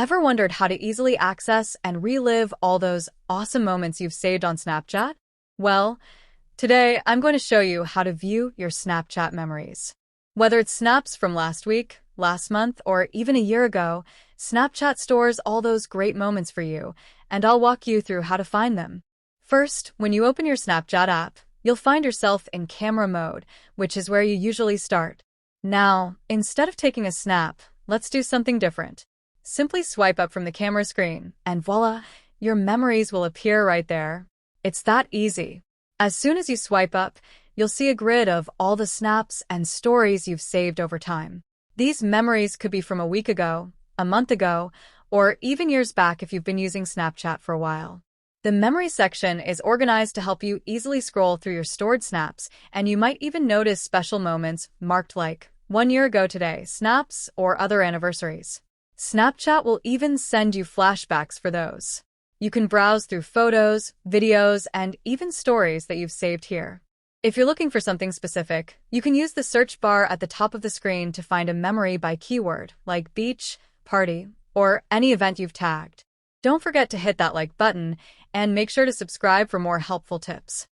Ever wondered how to easily access and relive all those awesome moments you've saved on Snapchat? Well, today I'm going to show you how to view your Snapchat memories. Whether it's snaps from last week, last month, or even a year ago, Snapchat stores all those great moments for you, and I'll walk you through how to find them. First, when you open your Snapchat app, you'll find yourself in camera mode, which is where you usually start. Now, instead of taking a snap, let's do something different. Simply swipe up from the camera screen, and voila, your memories will appear right there. It's that easy. As soon as you swipe up, you'll see a grid of all the snaps and stories you've saved over time. These memories could be from a week ago, a month ago, or even years back if you've been using Snapchat for a while. The memory section is organized to help you easily scroll through your stored snaps, and you might even notice special moments marked like 1 year ago today, snaps, or other anniversaries. Snapchat will even send you flashbacks for those. You can browse through photos, videos, and even stories that you've saved here. If you're looking for something specific, you can use the search bar at the top of the screen to find a memory by keyword, like beach, party, or any event you've tagged. Don't forget to hit that like button and make sure to subscribe for more helpful tips.